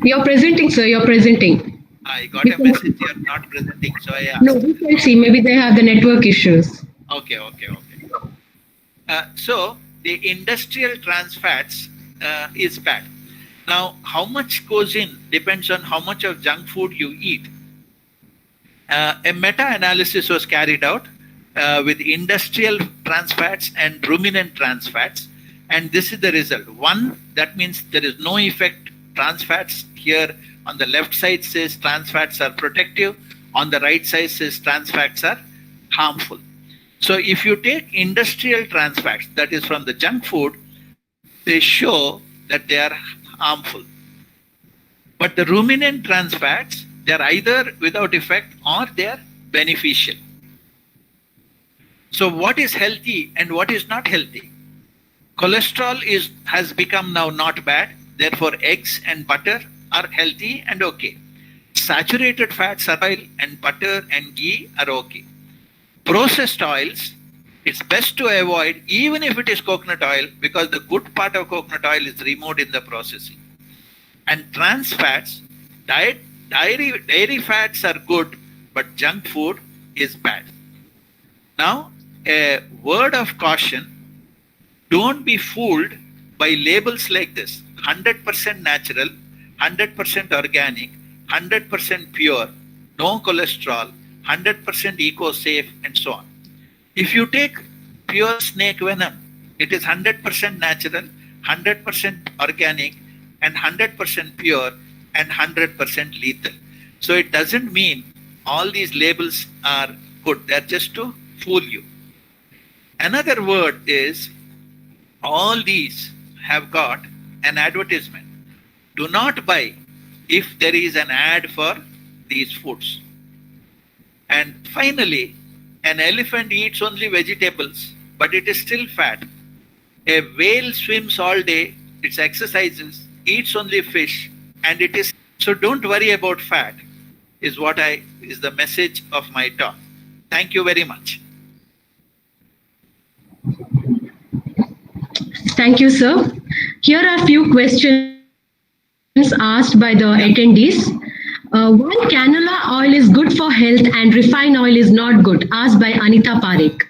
You're presenting, sir. You're presenting. I got a message you're not presenting, so I asked. No, we can see. Maybe they have the network issues. Okay. So the industrial trans fats is bad. Now, how much goes in depends on how much of junk food you eat. A meta-analysis was carried out with industrial trans fats and ruminant trans fats, and this is the result. One, that means there is no effect. Trans fats here on the left side says trans fats are protective, on the right side says trans fats are harmful. So if you take industrial trans fats, that is from the junk food, they show that they are harmful. But the ruminant trans fats, they are either without effect or they are beneficial. So what is healthy and what is not healthy? Cholesterol has become now not bad. Therefore, eggs and butter are healthy and okay. Saturated fats are oil, and butter and ghee are okay. Processed oils, it's best to avoid even if it is coconut oil, because the good part of coconut oil is removed in the processing. And trans fats, dairy fats are good, but junk food is bad. Now, a word of caution, don't be fooled by labels like this: 100% natural, 100% organic, 100% pure, no cholesterol, 100% eco-safe, and so on. If you take pure snake venom, it is 100% natural, 100% organic, and 100% pure, and 100% lethal. So it doesn't mean all these labels are good. They're just to fool you. Another word is, all these have got an advertisement. Do not buy if there is an ad for these foods. And finally, an elephant eats only vegetables, but it is still fat. A whale swims all day, it exercises, eats only fish, and it is. So don't worry about fat, is the message of my talk. Thank you very much. Thank you, sir. Here are a few questions asked by the attendees. Why canola oil is good for health and refined oil is not good? Asked by Anita Parekh.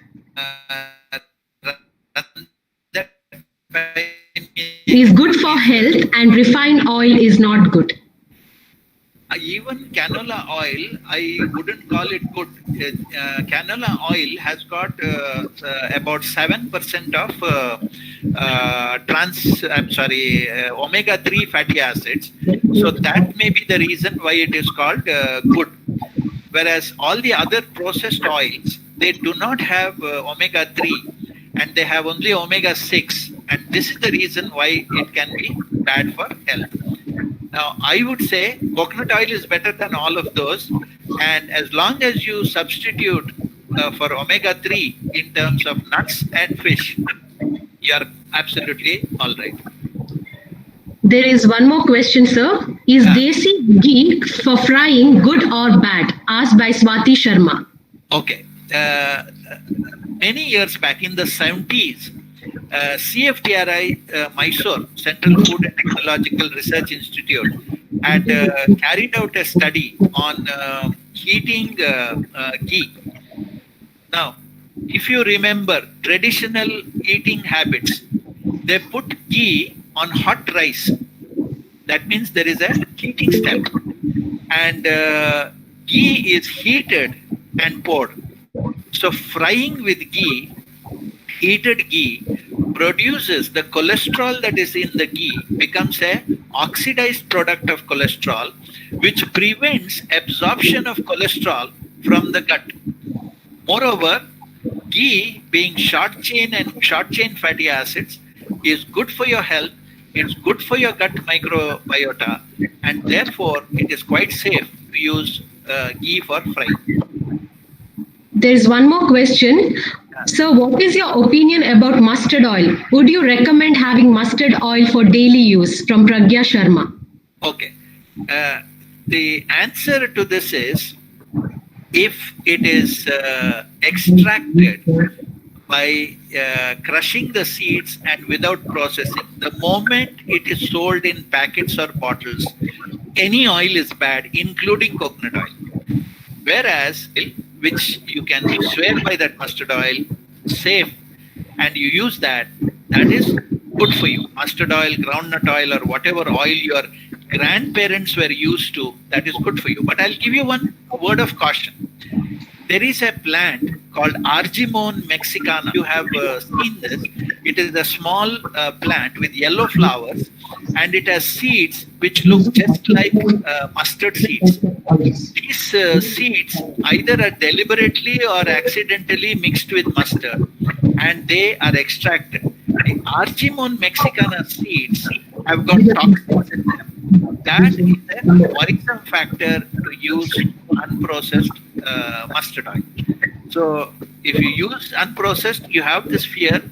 Is good for health and refined oil is not good. Even canola oil, I wouldn't call it good. Canola oil has got about 7% of omega-3 fatty acids. So that may be the reason why it is called good. Whereas all the other processed oils, they do not have omega-3 and they have only omega-6. And this is the reason why it can be bad for health. Now, I would say coconut oil is better than all of those. And as long as you substitute for omega-3 in terms of nuts and fish, you are absolutely all right. There is one more question, sir. Is desi ghee for frying good or bad? Asked by Swati Sharma. Okay. Many years back in the 70s, CFTRI Mysore, Central Food and Technological Research Institute, had carried out a study on heating ghee. Now, if you remember traditional eating habits, they put ghee on hot rice. That means there is a heating step. And ghee is heated and poured. So frying with ghee, heated ghee, produces the cholesterol that is in the ghee, becomes a oxidized product of cholesterol, which prevents absorption of cholesterol from the gut. Moreover, ghee, being short chain and short chain fatty acids, is good for your health, it's good for your gut microbiota, and therefore it is quite safe to use ghee for frying. There is one more question. So, what is your opinion about mustard oil? Would you recommend having mustard oil for daily use? From Pragya Sharma. Okay. The answer to this is, if it is extracted by crushing the seeds and without processing, the moment it is sold in packets or bottles, any oil is bad, including coconut oil. Whereas, which you can swear by that mustard oil, safe, and you use that, that is good for you. Mustard oil, groundnut oil, or whatever oil your grandparents were used to, that is good for you. But I'll give you one word of caution. There is a plant called Argemone mexicana. You have seen this. It is a small plant with yellow flowers, and it has seeds which look just like mustard seeds. These seeds either are deliberately or accidentally mixed with mustard, and they are extracted. The Argemone mexicana seeds have got toxins in them. That is a worrisome factor to use unprocessed mustard oil. So if you use unprocessed, you have this fear.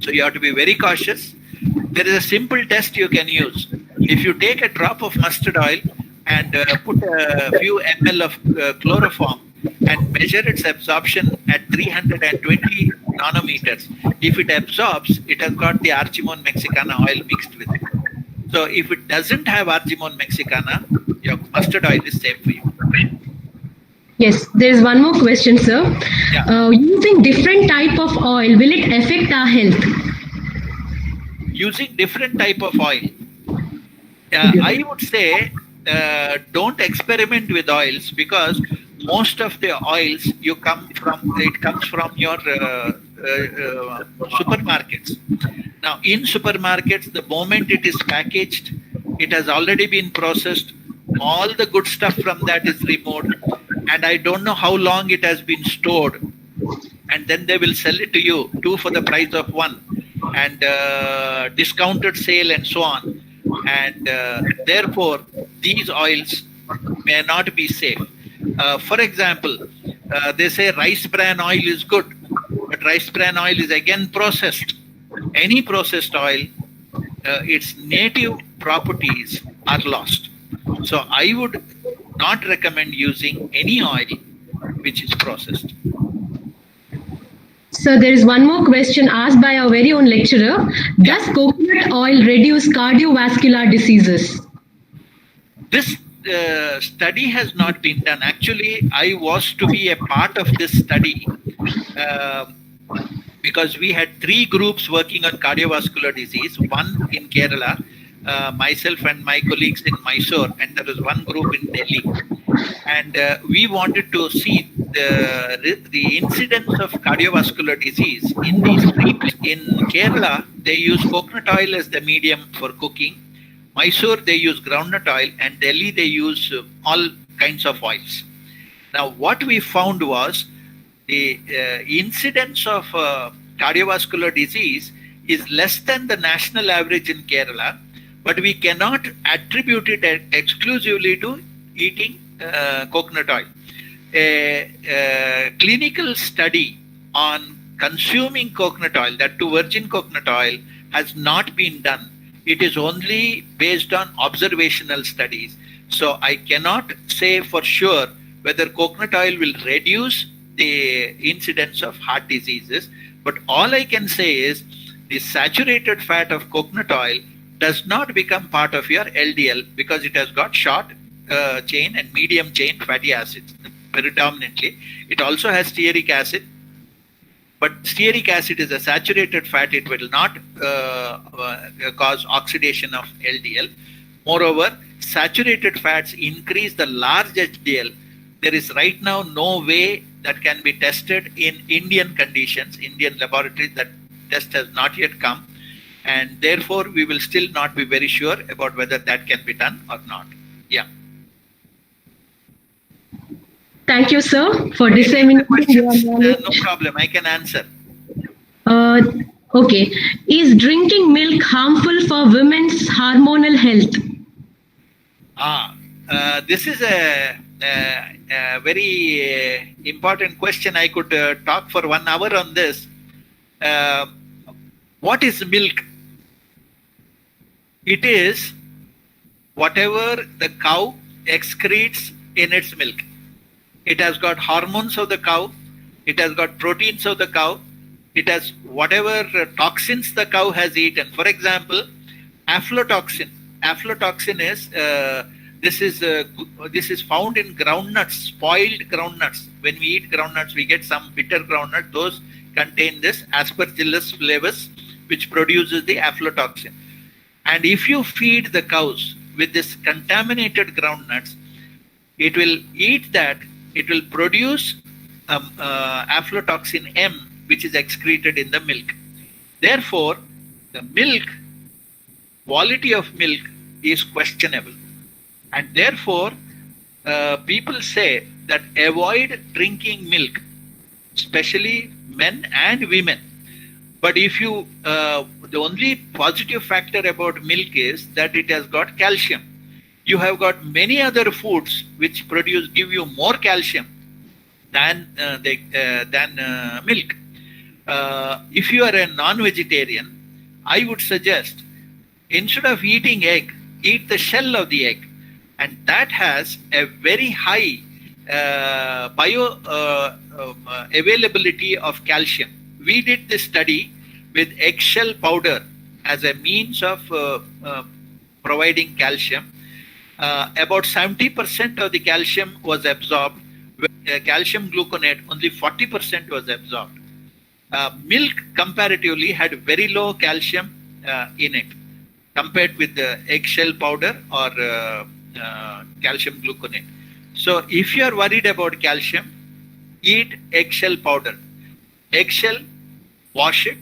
So you have to be very cautious. There is a simple test you can use. If you take a drop of mustard oil and put a few ml of chloroform and measure its absorption at 320 nanometers, if it absorbs, it has got the Argemone mexicana oil mixed with it. So if it doesn't have Argemone mexicana, your mustard oil is safe for you. Yes, there is one more question, sir. Yeah. Using different type of oil, will it affect our health? Using different type of oil. I would say don't experiment with oils, because most of the oils comes from your supermarkets. Now, in supermarkets, the moment it is packaged, it has already been processed. All the good stuff from that is removed, and I don't know how long it has been stored. And then they will sell it to you, 2 for the price of 1, and discounted sale and so on. And therefore, these oils may not be safe. For example, they say rice bran oil is good, but rice bran oil is again processed. Any processed oil, its native properties are lost. So I would not recommend using any oil which is processed. So there is one more question asked by our very own lecturer. Does coconut oil reduce cardiovascular diseases? This study has not been done. Actually, I was to be a part of this study because we had 3 groups working on cardiovascular disease, one in Kerala, myself and my colleagues in Mysore, and there was one group in Delhi. And we wanted to see the incidence of cardiovascular disease in these 3 places. In Kerala, they use coconut oil as the medium for cooking. Mysore, they use groundnut oil, and Delhi, they use all kinds of oils. Now, what we found was the incidence of cardiovascular disease is less than the national average in Kerala, but we cannot attribute it exclusively to eating coconut oil. A clinical study on consuming coconut oil, that to virgin coconut oil, has not been done. It is only based on observational studies. So I cannot say for sure whether coconut oil will reduce the incidence of heart diseases. But all I can say is the saturated fat of coconut oil does not become part of your LDL because it has got short chain and medium chain fatty acids predominantly. It also has stearic acid. But stearic acid is a saturated fat. It will not cause oxidation of LDL. Moreover, saturated fats increase the large HDL. There is right now no way that can be tested in Indian conditions, Indian laboratories. That test has not yet come. And therefore, we will still not be very sure about whether that can be done or not. Yeah. Thank you, sir, for disseminating your knowledge. No problem, I can answer. Okay. Is drinking milk harmful for women's hormonal health? This is a very important question. I could talk for 1 hour on this. What is milk? It is whatever the cow excretes in its milk. It has got hormones of the cow. It has got proteins of the cow. It has whatever toxins the cow has eaten. For example, aflatoxin. Aflatoxin is this is found in groundnuts, spoiled groundnuts. When we eat groundnuts, we get some bitter groundnut. Those contain this Aspergillus flavus, which produces the aflatoxin. And if you feed the cows with this contaminated groundnuts, it will eat that. It will produce aflatoxin M, which is excreted in the milk. Therefore, the milk, quality of milk is questionable. And therefore, people say that avoid drinking milk, especially men and women. But if you, the only positive factor about milk is that it has got calcium. You have got many other foods which give you more calcium than milk. If you are a non-vegetarian, I would suggest instead of eating egg, eat the shell of the egg, and that has a very high availability of calcium. We did this study with eggshell powder as a means of providing calcium. About 70% of the calcium was absorbed. Calcium gluconate, only 40% was absorbed. Milk comparatively had very low calcium in it compared with the eggshell powder or calcium gluconate. So if you are worried about calcium, eat eggshell powder. Eggshell, wash it,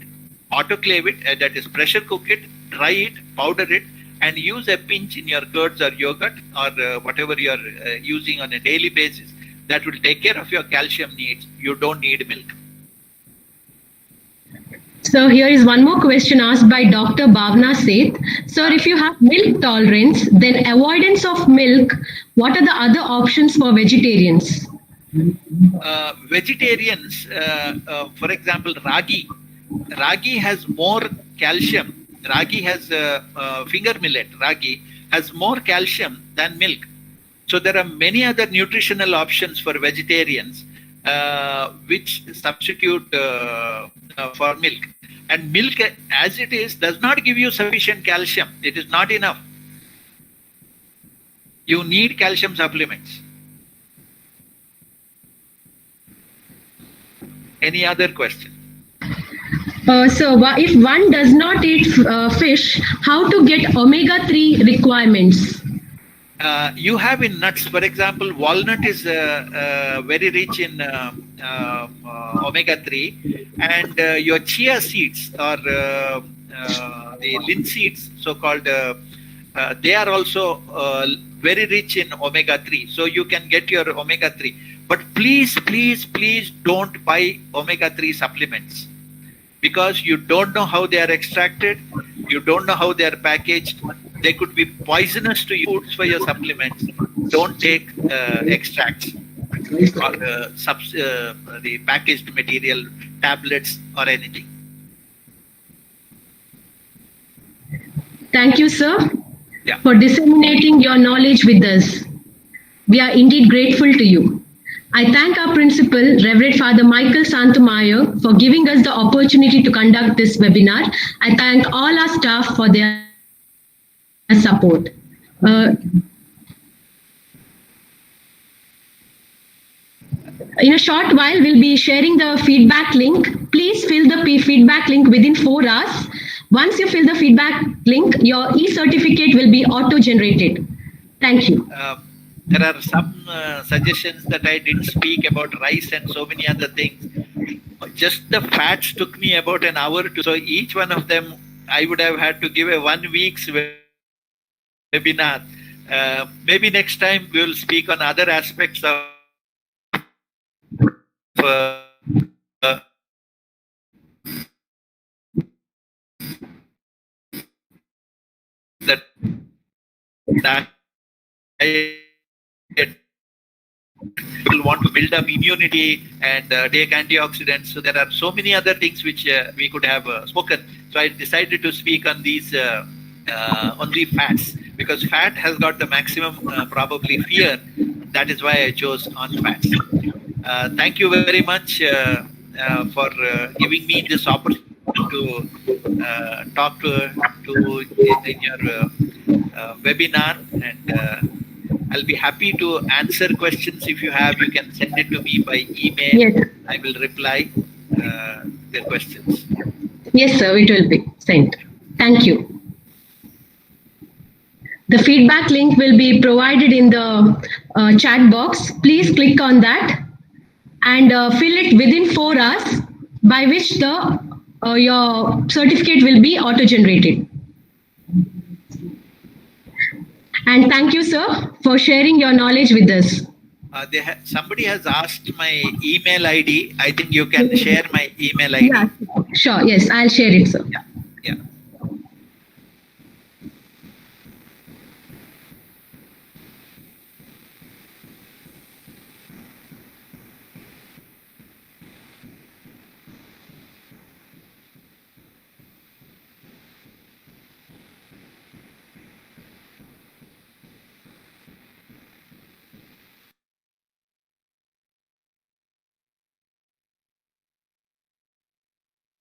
autoclave it, that is pressure cook it, dry it, powder it, and use a pinch in your curds or yogurt or whatever you are using on a daily basis. That will take care of your calcium needs. You don't need milk. So here is one more question asked by Dr. Bhavna Seth. Sir, if you have milk tolerance, then avoidance of milk, what are the other options for vegetarians? Vegetarians, for example, ragi. Ragi has more calcium. Ragi has finger millet. Ragi has more calcium than milk. So there are many other nutritional options for vegetarians. which substitute for milk. And milk as it is does not give you sufficient calcium. It is not enough. You need calcium supplements. Any other question? So if one does not eat fish, how to get omega-3 requirements? You have in nuts, for example, walnut is very rich in omega-3, and your chia seeds or the linseeds, so-called, they are also very rich in omega-3. So you can get your omega-3. But please, please, please don't buy omega-3 supplements, because you don't know how they are extracted, you don't know how they are packaged. They could be poisonous to you. Foods for your supplements. Don't take extracts or the packaged material, tablets or anything. Thank you, sir, Yeah. for disseminating your knowledge with us. We are indeed grateful to you. I thank our principal, Reverend Father Michael Santamayor, for giving us the opportunity to conduct this webinar. I thank all our staff for their support. In a short while, we'll be sharing the feedback link. Please fill the feedback link within 4 hours. Once you fill the feedback link, your e-certificate will be auto-generated. Thank you. There are some suggestions that I didn't speak about rice and so many other things. Just the fats took me about an hour to, so each one of them I would have had to give a 1 week's webinar. Maybe next time we will speak on other aspects of that people want to build up immunity and take antioxidants. So there are so many other things which we could have spoken. So I decided to speak on these only fats, because fat has got the maximum probably fear. That is why I chose on fats. Thank you very much for giving me this opportunity to talk to in your webinar, and I'll be happy to answer questions. If you have, you can send it to me by email. Yes. I will reply their questions. Yes, sir, it will be sent. Thank you. The feedback link will be provided in the chat box. Please click on that and fill it within 4 hours, by which the your certificate will be auto-generated. And thank you, sir, for sharing your knowledge with us. Somebody has asked my email ID. I think you can share my email ID. Yeah, sure. Yes, I'll share it, sir. Yeah.